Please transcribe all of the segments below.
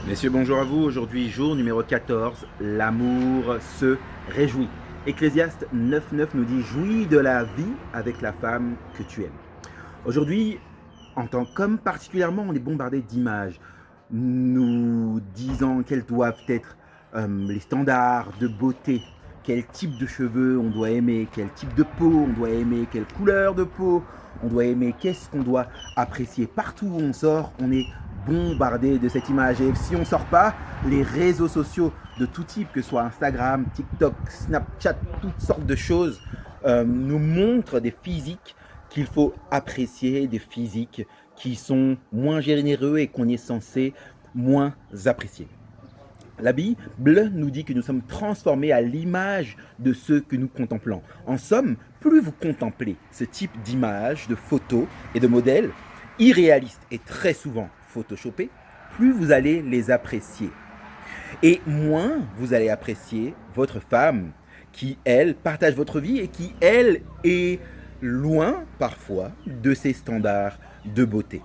Messieurs, bonjour à vous. Aujourd'hui, jour numéro 14, l'amour se réjouit. Ecclésiaste 9.9 nous dit « Jouis de la vie avec la femme que tu aimes ». Aujourd'hui, en tant qu'homme particulièrement, on est bombardé d'images nous disant quels doivent être les standards de beauté, quel type de cheveux on doit aimer, quel type de peau on doit aimer, quelle couleur de peau on doit aimer, qu'est-ce qu'on doit apprécier. Partout où on sort, on est bombardé de cette image. Et si on ne sort pas, les réseaux sociaux de tout type, que ce soit Instagram, TikTok, Snapchat, toutes sortes de choses, nous montrent des physiques qu'il faut apprécier, des physiques qui sont moins généreux et qu'on est censé moins apprécier. La Bible nous dit que nous sommes transformés à l'image de ceux que nous contemplons. En somme, plus vous contemplez ce type d'images, de photos et de modèles, irréalistes et très souvent photoshopés, plus vous allez les apprécier. Et moins vous allez apprécier votre femme qui, elle, partage votre vie et qui, elle, est loin parfois de ces standards de beauté.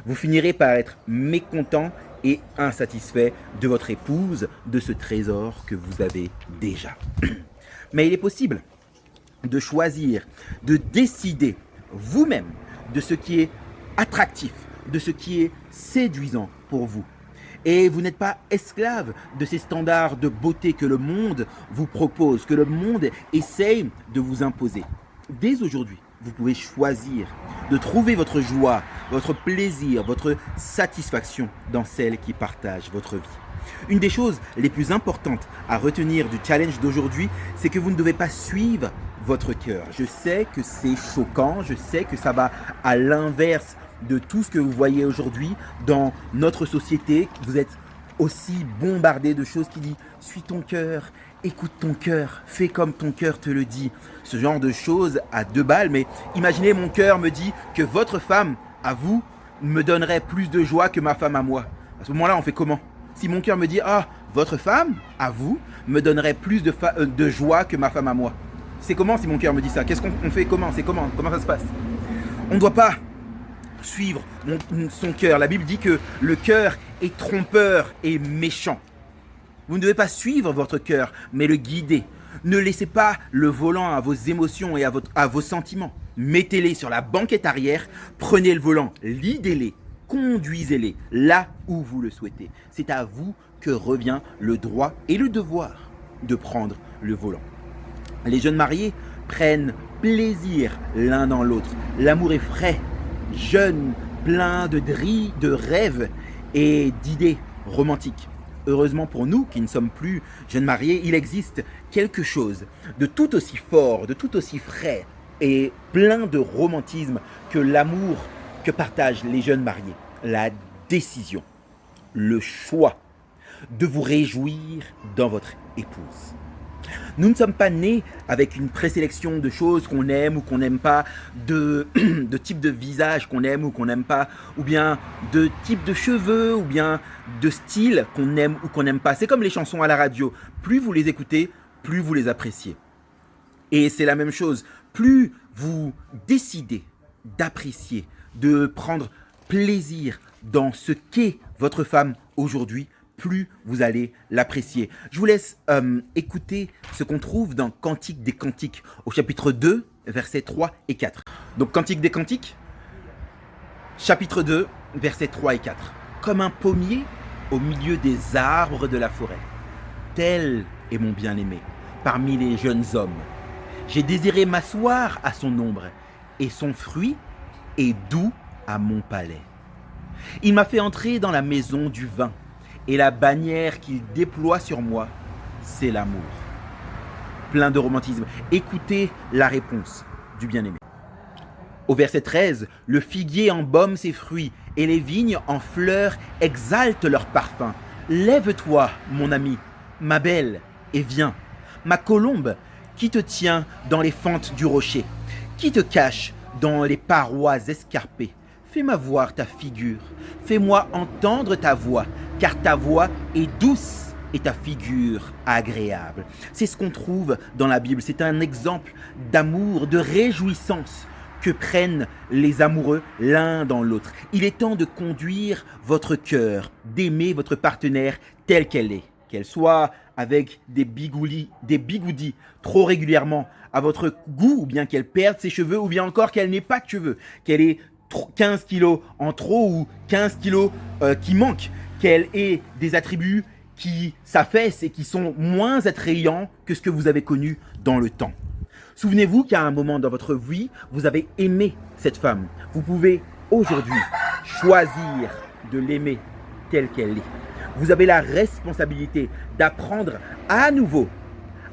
Vous finirez par être mécontent et insatisfait de votre épouse, de ce trésor que vous avez déjà. Mais il est possible de choisir, de décider vous-même de ce qui est attractif, de ce qui est séduisant pour vous. Et vous n'êtes pas esclave de ces standards de beauté que le monde vous propose, que le monde essaye de vous imposer. Dès aujourd'hui, vous pouvez choisir de trouver votre joie, votre plaisir, votre satisfaction dans celle qui partage votre vie. Une des choses les plus importantes à retenir du challenge d'aujourd'hui, c'est que vous ne devez pas suivre votre cœur. Je sais que c'est choquant, je sais que ça va à l'inverse de tout ce que vous voyez aujourd'hui dans notre société. Vous êtes aussi bombardé de choses qui disent « suis ton cœur ». Écoute ton cœur, fais comme ton cœur te le dit. Ce genre de choses à 2 balles, mais imaginez mon cœur me dit que votre femme, à vous, me donnerait plus de joie que ma femme à moi. À ce moment-là, on fait comment? Si mon cœur me dit, ah, votre femme, à vous, me donnerait plus de joie que ma femme à moi. C'est comment si mon cœur me dit ça? Qu'est-ce qu'on fait? Comment ça se passe? On ne doit pas suivre son cœur. La Bible dit que le cœur est trompeur et méchant. Vous ne devez pas suivre votre cœur, mais le guider. Ne laissez pas le volant à vos émotions et à vos sentiments. Mettez-les sur la banquette arrière, prenez le volant, lidez-les, conduisez-les là où vous le souhaitez. C'est à vous que revient le droit et le devoir de prendre le volant. Les jeunes mariés prennent plaisir l'un dans l'autre. L'amour est frais, jeune, plein de rêves et d'idées romantiques. Heureusement pour nous qui ne sommes plus jeunes mariés, il existe quelque chose de tout aussi fort, de tout aussi frais et plein de romantisme que l'amour que partagent les jeunes mariés. La décision, le choix de vous réjouir dans votre épouse. Nous ne sommes pas nés avec une présélection de choses qu'on aime ou qu'on n'aime pas, de type de visage qu'on aime ou qu'on n'aime pas, ou bien de type de cheveux, ou bien de style qu'on aime ou qu'on n'aime pas. C'est comme les chansons à la radio. Plus vous les écoutez, plus vous les appréciez. Et c'est la même chose. Plus vous décidez d'apprécier, de prendre plaisir dans ce qu'est votre femme aujourd'hui, plus vous allez l'apprécier. Je vous laisse écouter ce qu'on trouve dans Cantique des Cantiques, au chapitre 2, versets 3 et 4. Donc Cantique des Cantiques, chapitre 2, versets 3 et 4. Comme un pommier au milieu des arbres de la forêt, tel est mon bien-aimé parmi les jeunes hommes. J'ai désiré m'asseoir à son ombre, et son fruit est doux à mon palais. Il m'a fait entrer dans la maison du vin, et la bannière qu'il déploie sur moi, c'est l'amour. Plein de romantisme. Écoutez la réponse du bien-aimé. Au verset 13, le figuier embaume ses fruits et les vignes en fleurs exaltent leur parfum. Lève-toi, mon ami, ma belle, et viens. Ma colombe, qui te tient dans les fentes du rocher, qui te cache dans les parois escarpées. Fais-moi voir ta figure, fais-moi entendre ta voix, car ta voix est douce et ta figure agréable. C'est ce qu'on trouve dans la Bible. C'est un exemple d'amour, de réjouissance que prennent les amoureux l'un dans l'autre. Il est temps de conduire votre cœur, d'aimer votre partenaire telle qu'elle est. Qu'elle soit avec des bigoudis trop régulièrement à votre goût, ou bien qu'elle perde ses cheveux, ou bien encore qu'elle n'ait pas de cheveux, qu'elle ait 15 kilos en trop ou 15 kilos qui manquent, qu'elle ait des attributs qui s'affaissent et qui sont moins attrayants que ce que vous avez connu dans le temps. Souvenez-vous qu'à un moment dans votre vie, vous avez aimé cette femme. Vous pouvez aujourd'hui choisir de l'aimer telle qu'elle est. Vous avez la responsabilité d'apprendre à nouveau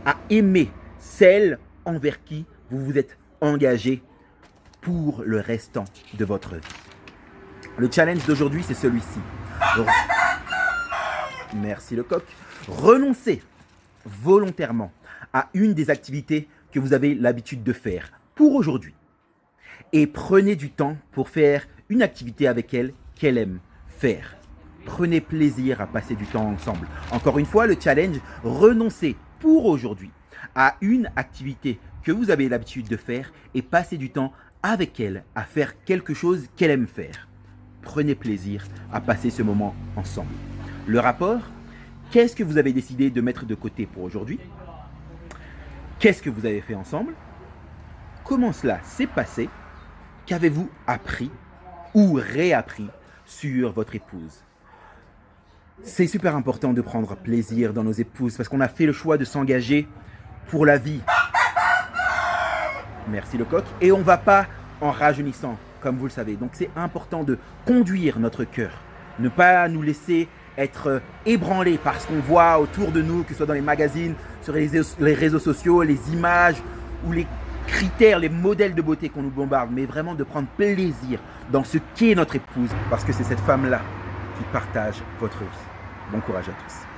à aimer celle envers qui vous vous êtes engagé pour le restant de votre vie. Le challenge d'aujourd'hui, c'est celui-ci. Merci le coq. Renoncez volontairement à une des activités que vous avez l'habitude de faire pour aujourd'hui. Et prenez du temps pour faire une activité avec elle qu'elle aime faire. Prenez plaisir à passer du temps ensemble. Encore une fois, le challenge, renoncez pour aujourd'hui à une activité que vous avez l'habitude de faire et passez du temps avec elle à faire quelque chose qu'elle aime faire. Prenez plaisir à passer ce moment ensemble. Le rapport, qu'est-ce que vous avez décidé de mettre de côté pour aujourd'hui? Qu'est-ce que vous avez fait ensemble? Comment cela s'est passé? Qu'avez-vous appris ou réappris sur votre épouse? C'est super important de prendre plaisir dans nos épouses parce qu'on a fait le choix de s'engager pour la vie. Merci le coq. Et on ne va pas en rajeunissant, comme vous le savez. Donc c'est important de conduire notre cœur. Ne pas nous laisser être ébranlés par ce qu'on voit autour de nous, que ce soit dans les magazines, sur les réseaux sociaux, les images ou les critères, les modèles de beauté qu'on nous bombarde, mais vraiment de prendre plaisir dans ce qu'est notre épouse, parce que c'est cette femme-là qui partage votre vie. Bon courage à tous.